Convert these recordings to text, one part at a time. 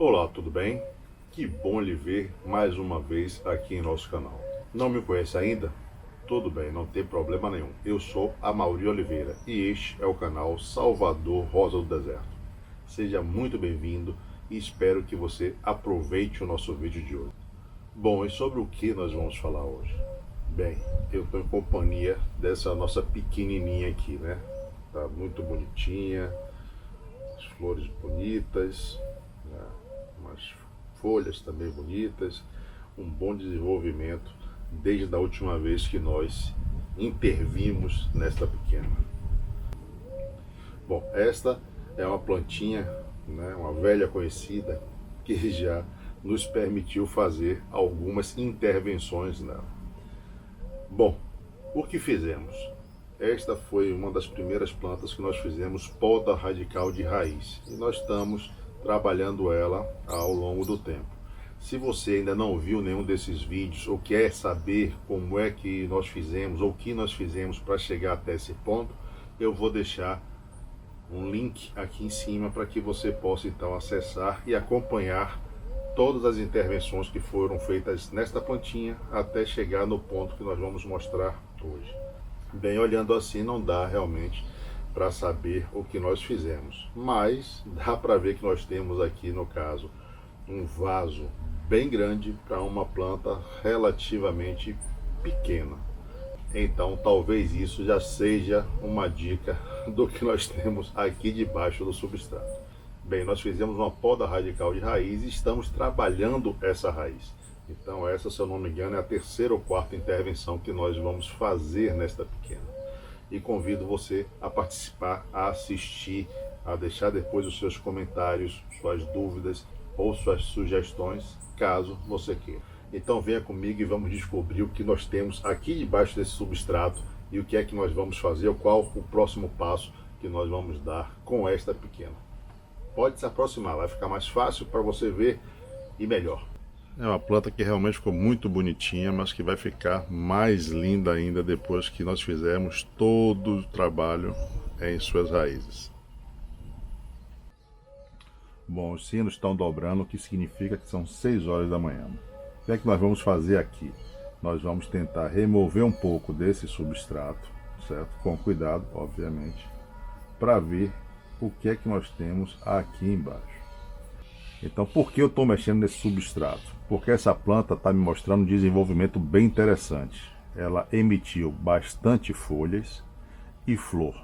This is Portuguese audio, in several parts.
Olá, tudo bem? Que bom lhe ver mais uma vez aqui em nosso canal. Não me conhece ainda? Tudo bem, não tem problema nenhum. Eu sou Amaury Oliveira e este é o canal Salvador Rosa do Deserto. Seja muito bem-vindo e espero que você aproveite o nosso vídeo de hoje. Bom, e sobre o que nós vamos falar hoje? Bem, eu estou em companhia dessa nossa pequenininha aqui, né? Tá muito bonitinha, as flores bonitas, né? Umas folhas também bonitas, um bom desenvolvimento desde a última vez que nós intervimos nesta pequena. Bom, esta é uma plantinha, né, uma velha conhecida que já nos permitiu fazer algumas intervenções nela. Bom, o que fizemos? Esta foi uma das primeiras plantas que nós fizemos poda radical de raiz e nós estamos trabalhando ela ao longo do tempo. Se você ainda não viu nenhum desses vídeos ou quer saber como é que nós fizemos ou o que nós fizemos para chegar até esse ponto, eu vou deixar um link aqui em cima para que você possa então acessar e acompanhar todas as intervenções que foram feitas nesta plantinha até chegar no ponto que nós vamos mostrar hoje. Bem, olhando assim não dá realmente para saber o que nós fizemos, mas dá para ver que nós temos aqui no caso um vaso bem grande para uma planta relativamente pequena. Então talvez isso já seja uma dica do que nós temos aqui debaixo do substrato. Bem, nós fizemos uma poda radical de raiz e estamos trabalhando essa raiz. Então essa, se eu não me engano, é a terceira ou quarta intervenção que nós vamos fazer nesta pequena. E convido você a participar, a assistir, a deixar depois os seus comentários, suas dúvidas ou suas sugestões, caso você queira. Então venha comigo e vamos descobrir o que nós temos aqui debaixo desse substrato e o que é que nós vamos fazer, qual o próximo passo que nós vamos dar com esta pequena. Pode se aproximar, vai ficar mais fácil para você ver e melhor. É uma planta que realmente ficou muito bonitinha, mas que vai ficar mais linda ainda depois que nós fizermos todo o trabalho em suas raízes. Bom, os sinos estão dobrando, o que significa que são 6 horas da manhã. O que é que nós vamos fazer aqui? Nós vamos tentar remover um pouco desse substrato, certo? Com cuidado, obviamente, para ver o que é que nós temos aqui embaixo. Então, por que eu estou mexendo nesse substrato? Porque essa planta está me mostrando um desenvolvimento bem interessante. Ela emitiu bastante folhas e flor.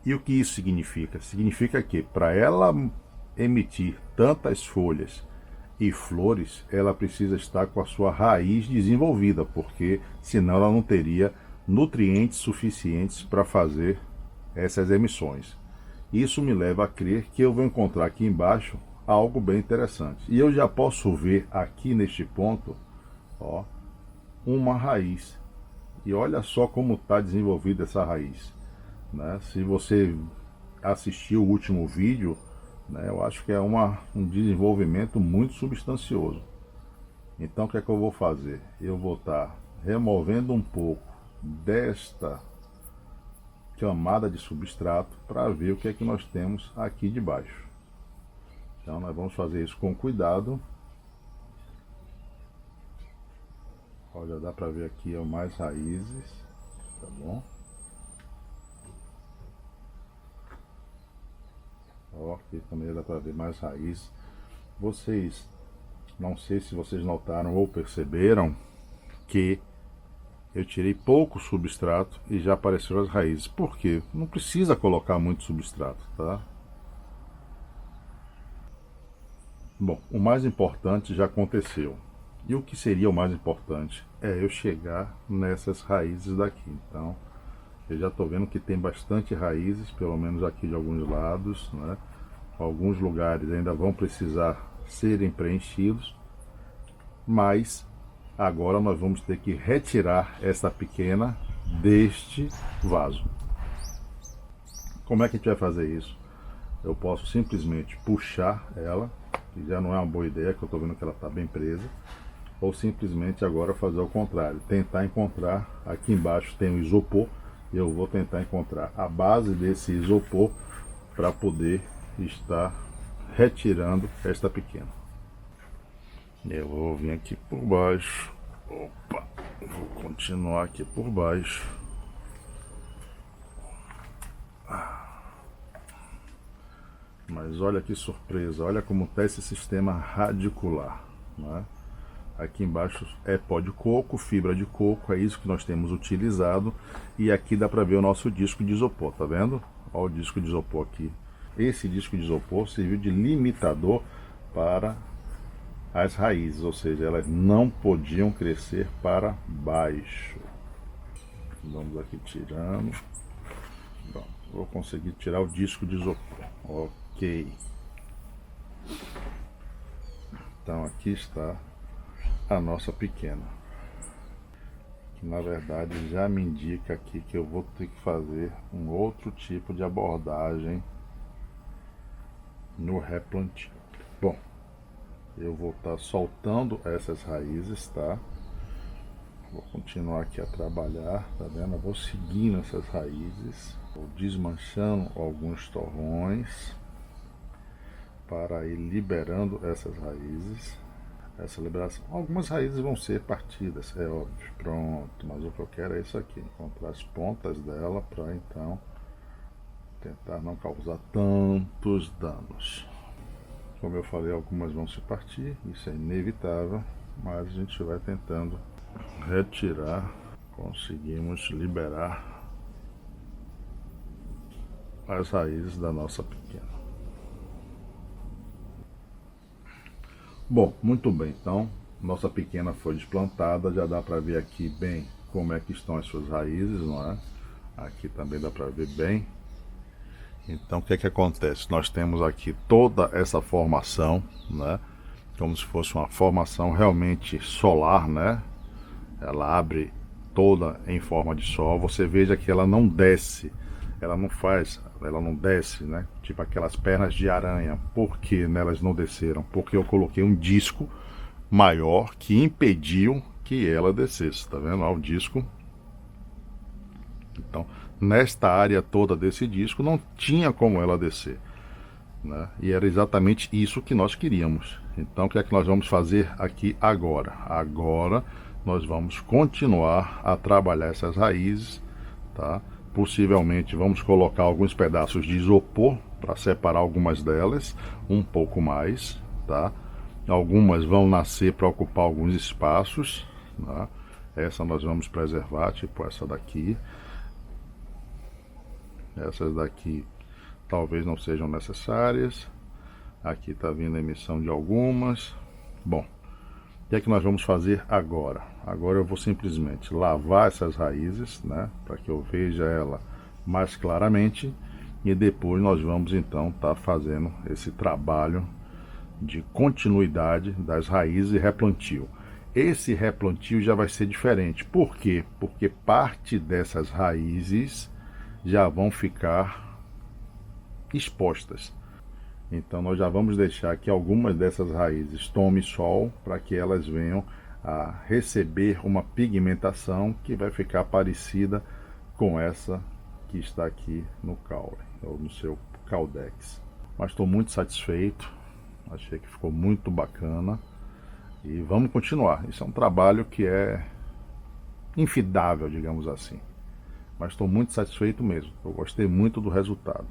E o que isso significa? Significa que para ela emitir tantas folhas e flores, ela precisa estar com a sua raiz desenvolvida, porque senão ela não teria nutrientes suficientes para fazer essas emissões. Isso me leva a crer que eu vou encontrar aqui embaixo algo bem interessante. E eu já posso ver aqui neste ponto, ó, uma raiz. E olha só como está desenvolvida essa raiz, né? Se você assistiu o último vídeo, né, eu acho que é um desenvolvimento muito substancioso. Então o que é que eu vou fazer? Eu vou estar removendo um pouco desta camada de substrato para ver o que é que nós temos aqui debaixo. Então nós vamos fazer isso com cuidado. Olha, dá para ver aqui mais raízes, tá bom? Ó, aqui também dá para ver mais raízes. Vocês, não sei se vocês notaram ou perceberam que eu tirei pouco substrato e já apareceram as raízes. Por quê? Não precisa colocar muito substrato, tá? Bom, o mais importante já aconteceu. E o que seria o mais importante? É eu chegar nessas raízes daqui. Então, eu já estou vendo que tem bastante raízes, pelo menos aqui de alguns lados, né? Alguns lugares ainda vão precisar serem preenchidos, mas agora nós vamos ter que retirar essa pequena deste vaso. Como é que a gente vai fazer isso? Eu posso simplesmente puxar ela, que já não é uma boa ideia, que eu estou vendo que ela está bem presa, ou simplesmente agora fazer o contrário, tentar encontrar, aqui embaixo tem o isopor, e eu vou tentar encontrar a base desse isopor para poder estar retirando esta pequena. Eu vou vir aqui por baixo. Opa, vou continuar aqui por baixo. Mas olha que surpresa, olha como está esse sistema radicular, né? Aqui embaixo é pó de coco, fibra de coco, é isso que nós temos utilizado. E aqui dá para ver o nosso disco de isopor, tá vendo? Olha o disco de isopor aqui. Esse disco de isopor serviu de limitador para as raízes, ou seja, elas não podiam crescer para baixo. Vamos aqui tirando. Bom, vou conseguir tirar o disco de isopor. Ok. Então aqui está a nossa pequena, que na verdade já me indica aqui que eu vou ter que fazer um outro tipo de abordagem no replantio. Bom, eu vou estar soltando essas raízes, tá? Vou continuar aqui a trabalhar, tá vendo? Eu vou seguindo essas raízes, vou desmanchando alguns torrões para ir liberando essas raízes. Essa liberação, algumas raízes vão ser partidas, é óbvio, pronto, mas o que eu quero é isso aqui, encontrar as pontas dela para então tentar não causar tantos danos. Como eu falei, algumas vão se partir, isso é inevitável, mas a gente vai tentando retirar, conseguimos liberar as raízes da nossa pequena. Bom, muito bem, então nossa pequena foi desplantada, já dá para ver aqui bem como é que estão as suas raízes, não é? Aqui também dá para ver bem. Então o que é que acontece? Nós temos aqui toda essa formação, né? Como se fosse uma formação realmente solar, né? Ela abre toda em forma de sol, você veja que ela não desce, ela não desce, né? Tipo aquelas pernas de aranha. Por que elas não desceram? Porque eu coloquei um disco maior que impediu que ela descesse, tá vendo? Olha o disco. Então, nesta área toda desse disco não tinha como ela descer, né? E era exatamente isso que nós queríamos. Então, o que é que nós vamos fazer aqui agora? Agora nós vamos continuar a trabalhar essas raízes, tá? Possivelmente vamos colocar alguns pedaços de isopor para separar algumas delas, um pouco mais, tá? Algumas vão nascer para ocupar alguns espaços, tá? Essa nós vamos preservar, tipo essa daqui. Essas daqui talvez não sejam necessárias. Aqui está vindo a emissão de algumas. Bom, o que é que nós vamos fazer agora? Agora eu vou simplesmente lavar essas raízes, né, para que eu veja ela mais claramente, e depois nós vamos então estar fazendo esse trabalho de continuidade das raízes e replantio. Esse replantio já vai ser diferente. Por quê? Porque parte dessas raízes já vão ficar expostas. Então nós já vamos deixar que algumas dessas raízes tomem sol para que elas venham a receber uma pigmentação que vai ficar parecida com essa que está aqui no caule, ou no seu Caldex. Mas estou muito satisfeito, achei que ficou muito bacana e vamos continuar. Isso é um trabalho que é infidável, digamos assim. Mas estou muito satisfeito mesmo, eu gostei muito do resultado.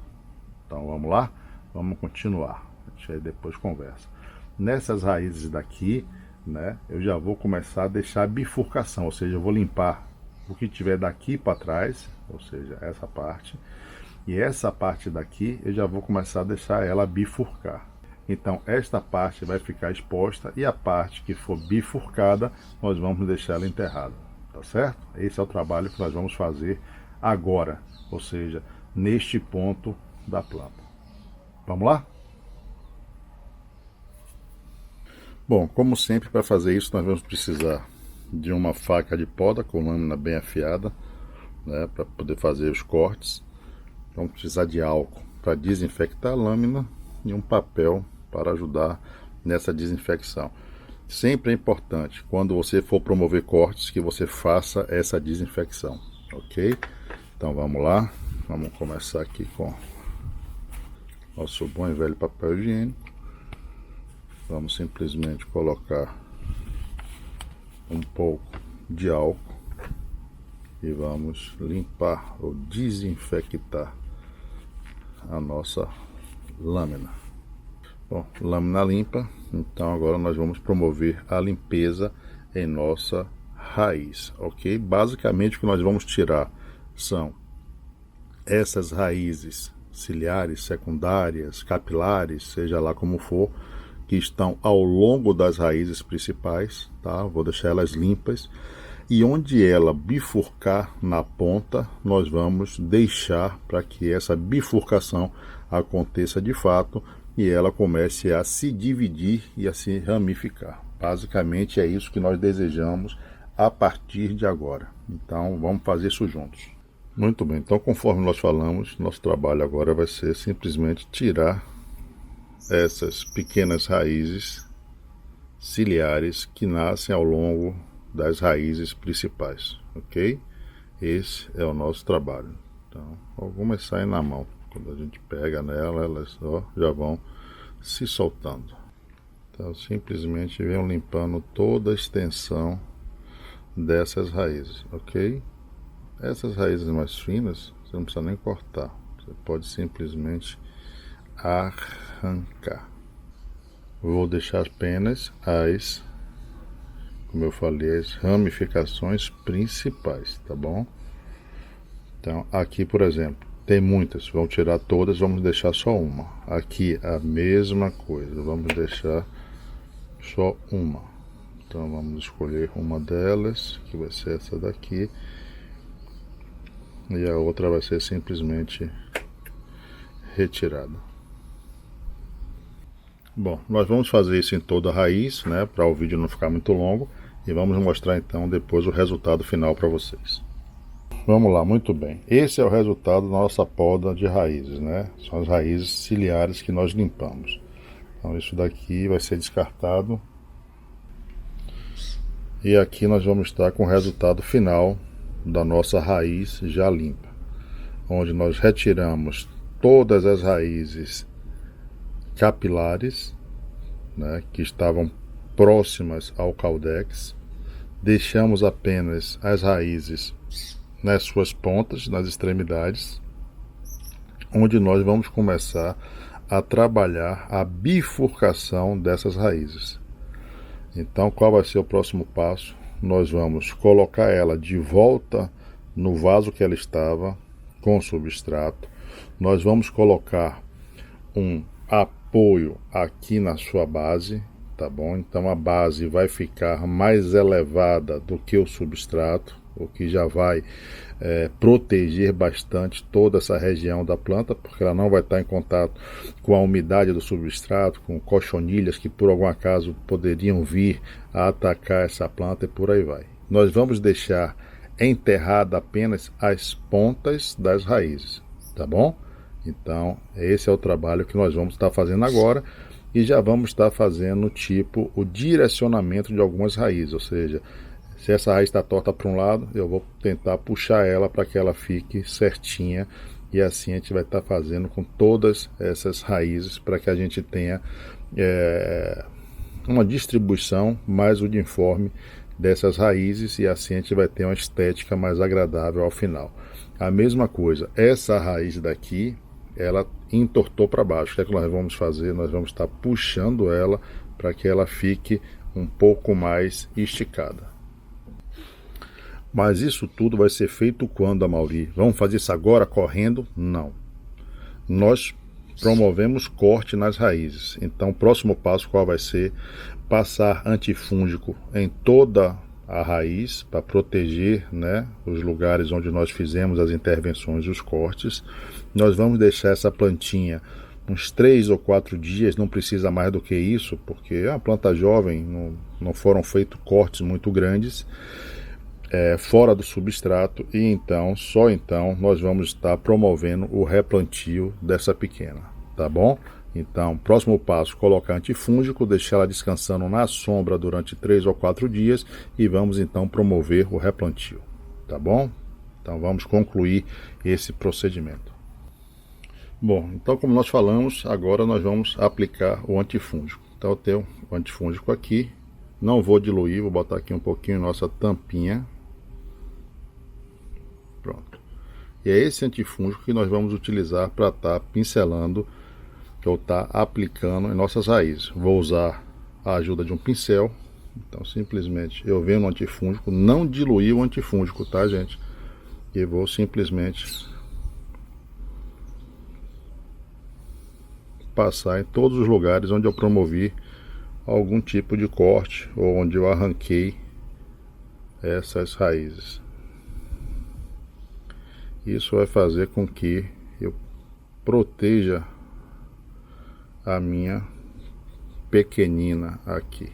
Então vamos lá? Vamos continuar, a gente aí depois conversa. Nessas raízes daqui, né, eu já vou começar a deixar a bifurcação, ou seja, eu vou limpar o que tiver daqui para trás, ou seja, essa parte. E essa parte daqui eu já vou começar a deixar ela bifurcar. Então esta parte vai ficar exposta e a parte que for bifurcada nós vamos deixar ela enterrada, tá certo? Esse é o trabalho que nós vamos fazer agora, ou seja, neste ponto da planta. Vamos lá? Bom, como sempre, para fazer isso nós vamos precisar de uma faca de poda com lâmina bem afiada, né, para poder fazer os cortes. Vamos precisar de álcool para desinfectar a lâmina e um papel para ajudar nessa desinfecção. Sempre é importante, quando você for promover cortes, que você faça essa desinfecção, ok? Então vamos lá, vamos começar aqui com nosso bom e velho papel higiênico. Vamos simplesmente colocar um pouco de álcool e vamos limpar ou desinfectar a nossa lâmina. Bom, lâmina limpa, então agora nós vamos promover a limpeza em nossa raiz, ok? Basicamente o que nós vamos tirar são essas raízes ciliares, secundárias, capilares, seja lá como for, que estão ao longo das raízes principais, tá? Vou deixar elas limpas. E onde ela bifurcar na ponta, nós vamos deixar para que essa bifurcação aconteça de fato e ela comece a se dividir e a se ramificar. Basicamente é isso que nós desejamos a partir de agora. Então vamos fazer isso juntos. Muito bem, então conforme nós falamos, nosso trabalho agora vai ser simplesmente tirar essas pequenas raízes ciliares que nascem ao longo das raízes principais, ok? Esse é o nosso trabalho. Então, algumas saem na mão. Quando a gente pega nela, elas já vão se soltando. Então, simplesmente venham limpando toda a extensão dessas raízes, ok? Essas raízes mais finas, você não precisa nem cortar. Você pode simplesmente arrancar. Vou deixar apenas como eu falei, as ramificações principais, tá bom? Então, aqui, por exemplo, tem muitas, vamos tirar todas, vamos deixar só uma. Aqui, a mesma coisa, vamos deixar só uma. Então, vamos escolher uma delas, que vai ser essa daqui. E a outra vai ser simplesmente retirada. Bom, nós vamos fazer isso em toda a raiz, né, para o vídeo não ficar muito longo. E vamos mostrar então depois o resultado final para vocês. Vamos lá, muito bem. Esse é o resultado da nossa poda de raízes, né? São as raízes ciliares que nós limpamos. Então isso daqui vai ser descartado. E aqui nós vamos estar com o resultado final da nossa raiz já limpa. Onde nós retiramos todas as raízes capilares, né, que estavam próximas ao caudex, deixamos apenas as raízes nas suas pontas, nas extremidades, onde nós vamos começar a trabalhar a bifurcação dessas raízes. Então, qual vai ser o próximo passo? Nós vamos colocar ela de volta no vaso que ela estava, com substrato. Nós vamos colocar um apoio aqui na sua base, tá bom? Então a base vai ficar mais elevada do que o substrato, o que já vai proteger bastante toda essa região da planta, porque ela não vai estar em contato com a umidade do substrato, com cochonilhas que por algum acaso poderiam vir a atacar essa planta e por aí vai. Nós vamos deixar enterrada apenas as pontas das raízes, tá bom? Então esse é o trabalho que nós vamos estar fazendo agora. E já vamos estar fazendo tipo o direcionamento de algumas raízes, ou seja, se essa raiz está torta para um lado, eu vou tentar puxar ela para que ela fique certinha, e assim a gente vai estar fazendo com todas essas raízes para que a gente tenha uma distribuição mais uniforme dessas raízes, e assim a gente vai ter uma estética mais agradável ao final. A mesma coisa, essa raiz daqui, ela entortou para baixo. O que é que nós vamos fazer? Nós vamos estar puxando ela para que ela fique um pouco mais esticada. Mas isso tudo vai ser feito quando, Amaury? Vamos fazer isso agora correndo? Não. Nós promovemos corte nas raízes. Então o próximo passo qual vai ser? Passar antifúngico em toda a raiz para proteger, né, os lugares onde nós fizemos as intervenções e os cortes. Nós vamos deixar essa plantinha uns 3 ou 4 dias, não precisa mais do que isso, porque é uma planta jovem, não foram feitos cortes muito grandes fora do substrato, e então, só então, nós vamos estar promovendo o replantio dessa pequena, tá bom? Então, próximo passo, colocar antifúngico, deixar ela descansando na sombra durante 3 ou 4 dias e vamos então promover o replantio, tá bom? Então vamos concluir esse procedimento. Bom, então como nós falamos, agora nós vamos aplicar o antifúngico. Então eu tenho o antifúngico aqui, Não vou diluir, vou botar aqui um pouquinho nossa tampinha. Pronto. E é esse antifúngico que nós vamos utilizar para estar pincelando ou estar aplicando em nossas raízes. Vou usar a ajuda de um pincel. Então simplesmente eu venho no antifúngico, não diluir o antifúngico, tá, gente? E vou simplesmente passar em todos os lugares onde eu promovi algum tipo de corte ou onde eu arranquei essas raízes. Isso vai fazer com que eu proteja a minha pequenina aqui.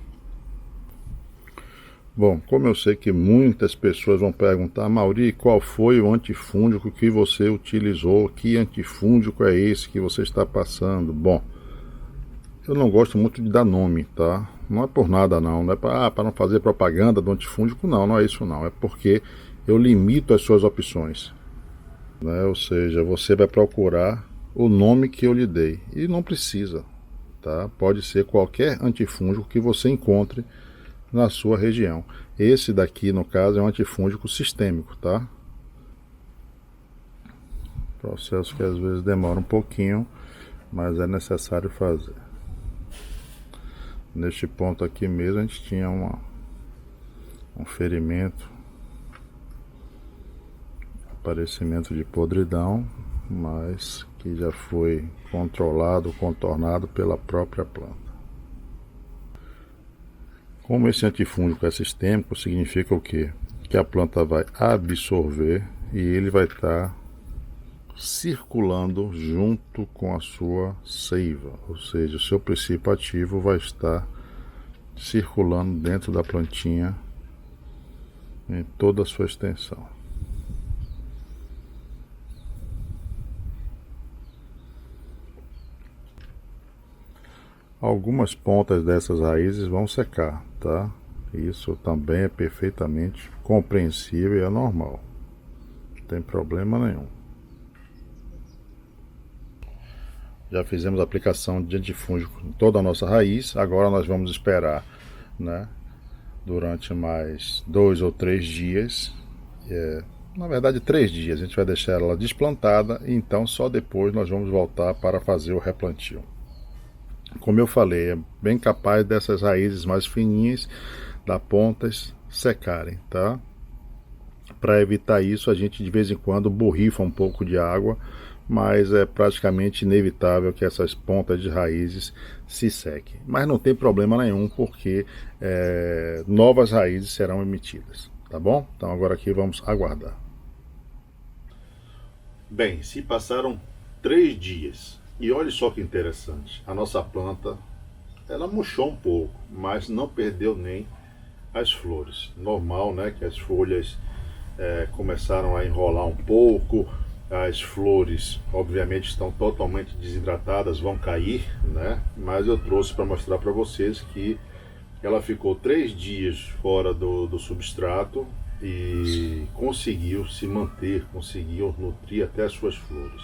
Bom, como eu sei que muitas pessoas vão perguntar: Mauri, qual foi o antifúngico que você utilizou? Que antifúngico é esse que você está passando? Bom, eu não gosto muito de dar nome, tá? Não é por nada não, não é para não fazer propaganda do antifúngico, não, não é isso não. É porque eu limito as suas opções, né? Ou seja, você vai procurar o nome que eu lhe dei e não precisa, tá? Pode ser qualquer antifúngico que você encontre na sua região. Esse daqui, no caso, é um antifúngico sistêmico, tá? Processo que às vezes demora um pouquinho, mas é necessário fazer. Neste ponto aqui mesmo a gente tinha um ferimento, aparecimento de podridão, mas que já foi controlado, contornado pela própria planta. Como esse antifúngico é sistêmico, significa o quê? Que a planta vai absorver e ele vai estar circulando junto com a sua seiva, ou seja, o seu princípio ativo vai estar circulando dentro da plantinha em toda a sua extensão. Algumas pontas dessas raízes vão secar, tá? Isso também é perfeitamente compreensível e é normal. Não tem problema nenhum. Já fizemos a aplicação de antifúngico em toda a nossa raiz. Agora nós vamos esperar, né, durante mais 2 ou 3 dias. Na verdade 3 dias. A gente vai deixar ela desplantada e então só depois nós vamos voltar para fazer o replantio. Como eu falei, é bem capaz dessas raízes mais fininhas da pontas secarem, tá? Para evitar isso, a gente de vez em quando borrifa um pouco de água, mas é praticamente inevitável que essas pontas de raízes se sequem. Mas não tem problema nenhum, porque novas raízes serão emitidas, tá bom? Então agora aqui vamos aguardar. Bem, se passaram 3 dias, e olha só que interessante, a nossa planta, ela murchou um pouco, mas não perdeu nem as flores. Normal, né, que as folhas começaram a enrolar um pouco, as flores obviamente estão totalmente desidratadas, vão cair, né? Mas eu trouxe para mostrar para vocês que ela ficou 3 dias fora do substrato e conseguiu se manter, conseguiu nutrir até as suas flores.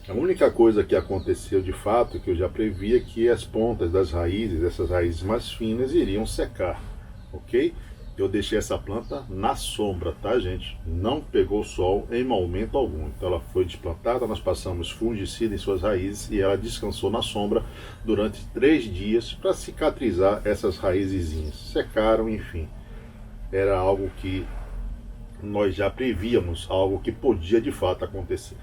A única coisa que aconteceu de fato, que eu já previa, que as pontas das raízes, essas raízes mais finas, iriam secar, ok? Eu deixei essa planta na sombra, tá, gente? Não pegou sol em momento algum. Então ela foi desplantada, nós passamos fungicida em suas raízes e ela descansou na sombra durante 3 dias para cicatrizar essas raizezinhas. Secaram, enfim. Era algo que nós já prevíamos, algo que podia de fato acontecer.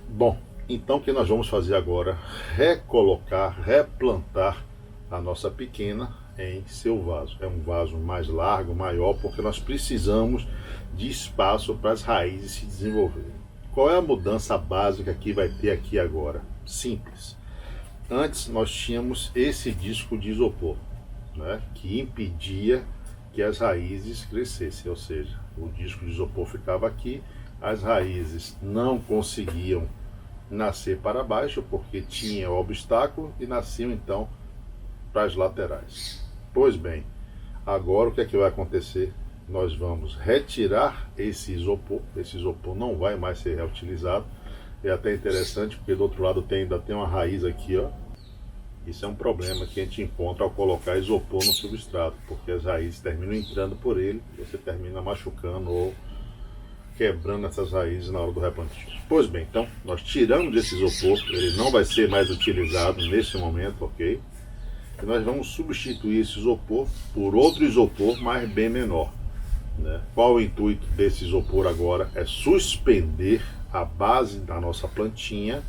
Bom, então o que nós vamos fazer agora? Recolocar, replantar a nossa pequena em seu vaso. É um vaso mais largo, maior, porque nós precisamos de espaço para as raízes se desenvolverem. Qual é a mudança básica que vai ter aqui agora? Simples. Antes nós tínhamos esse disco de isopor, né, que impedia que as raízes crescessem, ou seja, o disco de isopor ficava aqui, as raízes não conseguiam nascer para baixo porque tinha o obstáculo e nasciam então para as laterais. Pois bem, agora o que é que vai acontecer? Nós vamos retirar esse isopor não vai mais ser reutilizado. É até interessante porque do outro lado ainda tem uma raiz aqui, ó, Isso é um problema que a gente encontra ao colocar isopor no substrato, porque as raízes terminam entrando por ele, você termina machucando ou quebrando essas raízes na hora do replantio. Pois bem, então nós tiramos esse isopor, ele não vai ser mais utilizado nesse momento, ok? E nós vamos substituir esse isopor por outro isopor, mas bem menor. Né? Qual o intuito desse isopor agora? É suspender a base da nossa plantinha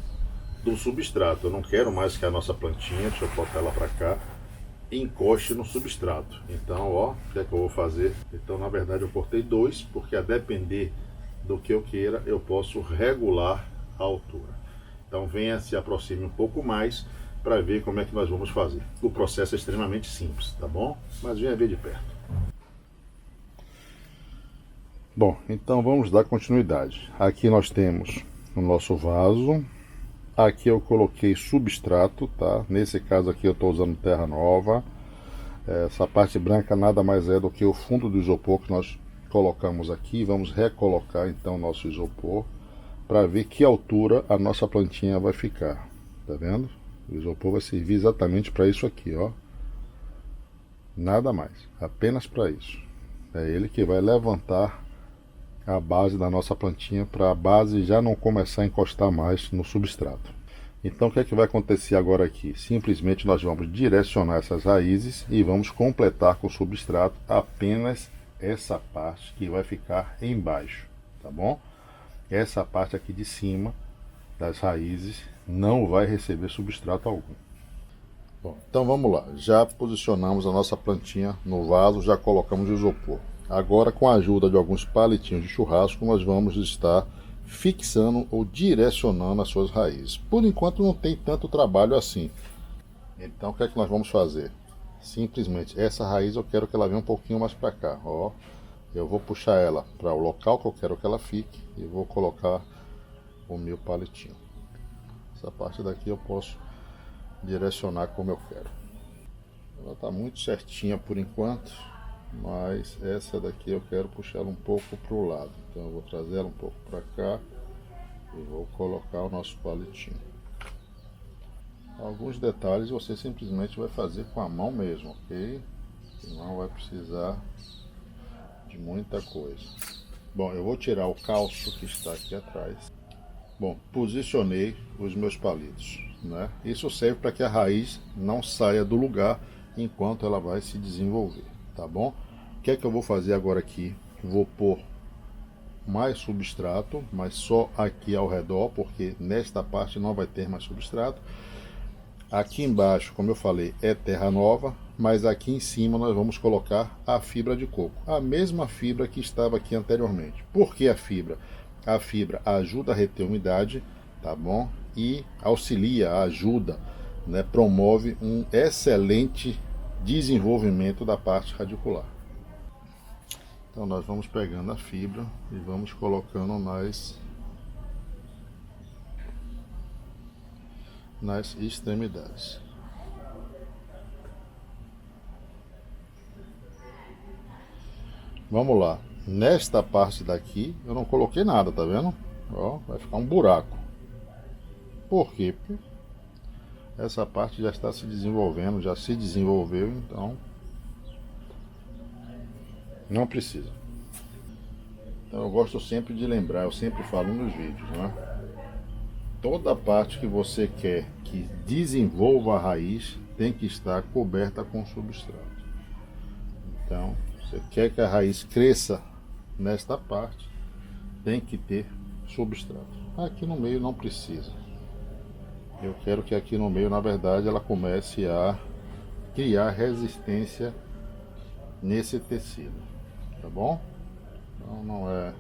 do substrato. Eu não quero mais que a nossa plantinha, deixa eu botar ela para cá, encoste no substrato. Então, ó, o que é que eu vou fazer? Então, na verdade, eu cortei dois, porque a depender do que eu queira, eu posso regular a altura. Então, venha, se aproxime um pouco mais para ver como é que nós vamos fazer. O processo é extremamente simples, tá bom? Mas venha ver de perto. Bom, então vamos dar continuidade. Aqui nós temos o nosso vaso. Aqui eu coloquei substrato, tá? Nesse caso aqui eu estou usando terra nova. Essa parte branca nada mais é do que o fundo do isopor que nós colocamos aqui. Vamos recolocar então o nosso isopor para ver que altura a nossa plantinha vai ficar. Tá vendo? O isopor vai servir exatamente para isso aqui, ó. Nada mais, apenas para isso. É ele que vai levantar a base da nossa plantinha para a base já não começar a encostar mais no substrato. Então o que é que vai acontecer agora aqui? Simplesmente nós vamos direcionar essas raízes e vamos completar com o substrato apenas essa parte que vai ficar embaixo, tá bom? Essa parte aqui de cima das raízes não vai receber substrato algum. Bom, então vamos lá, já posicionamos a nossa plantinha no vaso, já colocamos o isopor. Agora, com a ajuda de alguns palitinhos de churrasco, nós vamos estar fixando ou direcionando as suas raízes. Por enquanto não tem tanto trabalho assim. Então o que é que nós vamos fazer? Simplesmente essa raiz eu quero que ela venha um pouquinho mais para cá, ó. Eu vou puxar ela para o local que eu quero que ela fique e vou colocar o meu palitinho. Essa parte daqui eu posso direcionar como eu quero. Ela está muito certinha por enquanto, mas essa daqui eu quero puxar ela um pouco para o lado. Então eu vou trazer ela um pouco para cá e vou colocar o nosso palitinho. Alguns detalhes você simplesmente vai fazer com a mão mesmo, ok? Não vai precisar de muita coisa. Bom, eu vou tirar o calço que está aqui atrás. Bom, posicionei os meus palitos, né? Isso serve para que a raiz não saia do lugar enquanto ela vai se desenvolver, tá bom? O que é que eu vou fazer agora aqui? Vou pôr mais substrato, mas só aqui ao redor, porque nesta parte não vai ter mais substrato. Aqui embaixo, como eu falei, é terra nova, mas aqui em cima nós vamos colocar a fibra de coco, a mesma fibra que estava aqui anteriormente. Por que a fibra? A fibra ajuda a reter umidade, tá bom? E auxilia, ajuda, né? Promove um excelente desenvolvimento da parte radicular. Então nós vamos pegando a fibra e vamos colocando nas extremidades. Vamos lá. Nesta parte daqui eu não coloquei nada, tá vendo? Ó, vai ficar um buraco. Por quê? Porque essa parte já está se desenvolvendo, já se desenvolveu, então não precisa. Então eu gosto sempre de lembrar, eu sempre falo nos vídeos, né? Toda parte que você quer que desenvolva a raiz tem que estar coberta com substrato. Então, você quer que a raiz cresça nesta parte, tem que ter substrato. Aqui no meio não precisa. Eu quero que aqui no meio, na verdade, ela comece a criar resistência nesse tecido, tá bom? Então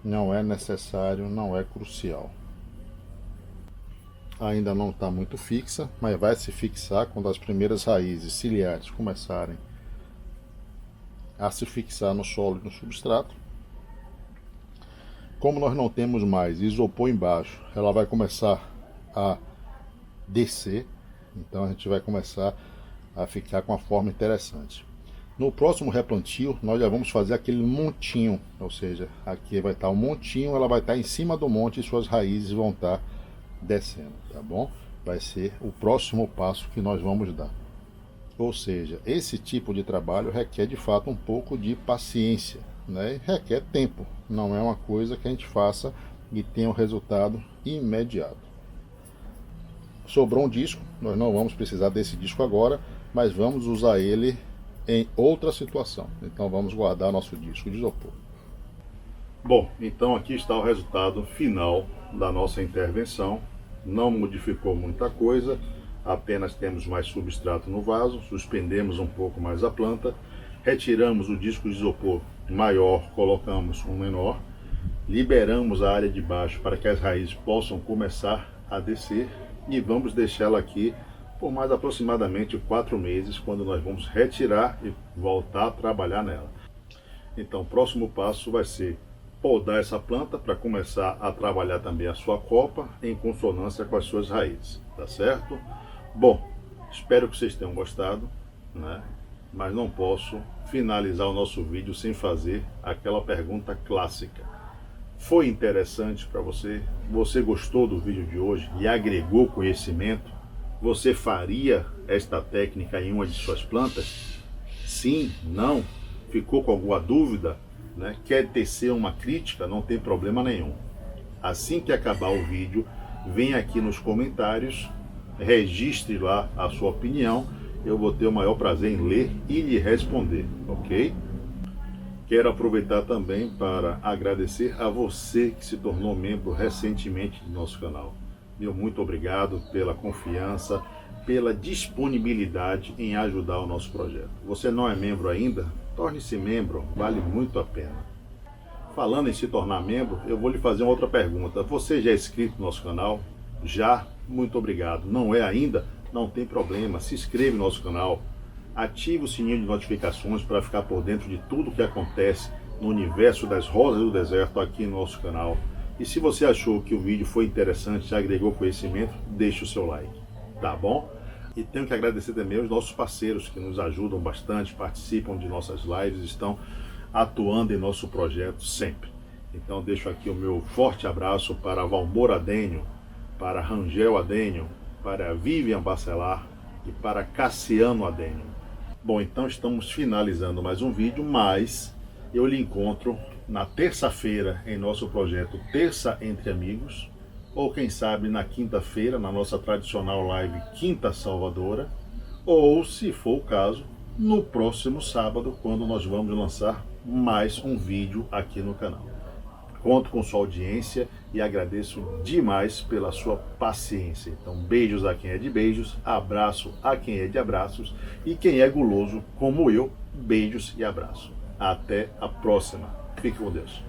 não é necessário, não é crucial. Ainda não está muito fixa, mas vai se fixar quando as primeiras raízes ciliares começarem a se fixar no solo e no substrato. Como nós não temos mais isopor embaixo, ela vai começar a descer, então a gente vai começar a ficar com uma forma interessante. No próximo replantio nós já vamos fazer aquele montinho, ou seja, aqui vai estar o montinho, ela vai estar em cima do monte e suas raízes vão estar descendo, tá bom? vai ser o próximo passo que nós vamos dar. Ou seja, esse tipo de trabalho requer de fato um pouco de paciência, né? Requer tempo, não é uma coisa que a gente faça e tenha um resultado imediato. Sobrou um disco, nós não vamos precisar desse disco agora, mas vamos usar ele em outra situação. Então vamos guardar nosso disco de isopor. Bom, então aqui está o resultado final da nossa intervenção. Não modificou muita coisa, apenas temos mais substrato no vaso, suspendemos um pouco mais a planta, retiramos o disco de isopor maior, colocamos um menor, liberamos a área de baixo para que as raízes possam começar a descer e vamos deixá-la aqui por mais aproximadamente 4 meses, quando nós vamos retirar e voltar a trabalhar nela. Então o próximo passo vai ser podar essa planta para começar a trabalhar também a sua copa em consonância com as suas raízes, tá certo? Bom, espero que vocês tenham gostado, né? Mas não posso finalizar o nosso vídeo sem fazer aquela pergunta clássica. Foi interessante para você? Você gostou do vídeo de hoje e agregou conhecimento? Você faria esta técnica em uma de suas plantas? Sim? Não? Ficou com alguma dúvida? Né? Quer tecer uma crítica? Não tem problema nenhum. Assim que acabar o vídeo, vem aqui nos comentários, registre lá a sua opinião, eu vou ter o maior prazer em ler e lhe responder, ok? Quero aproveitar também para agradecer a você que se tornou membro recentemente do nosso canal. Meu muito obrigado pela confiança, pela disponibilidade em ajudar o nosso projeto. Você não é membro ainda? Torne-se membro, vale muito a pena. Falando em se tornar membro, eu vou lhe fazer uma outra pergunta. Você já é inscrito no nosso canal? Já? Muito obrigado. Não é ainda? Não tem problema. Se inscreva no nosso canal. Ative o sininho de notificações para ficar por dentro de tudo que acontece no universo das rosas do deserto aqui no nosso canal. E se você achou que o vídeo foi interessante, já agregou conhecimento, deixe o seu like, tá bom? E tenho que agradecer também aos nossos parceiros que nos ajudam bastante, participam de nossas lives, estão atuando em nosso projeto sempre. Então deixo aqui o meu forte abraço para Valmor Adenio, para Rangel Adenio, para Vivian Bacelar e para Cassiano Adenio. Bom, então estamos finalizando mais um vídeo, mas eu lhe encontro na terça-feira em nosso projeto Terça Entre Amigos, ou quem sabe na quinta-feira, na nossa tradicional live Quinta Salvadora, ou, se for o caso, no próximo sábado, quando nós vamos lançar mais um vídeo aqui no canal. Conto com sua audiência e agradeço demais pela sua paciência. Então, beijos a quem é de beijos, abraço a quem é de abraços, e quem é guloso, como eu, beijos e abraço. Até a próxima. Fique com Deus.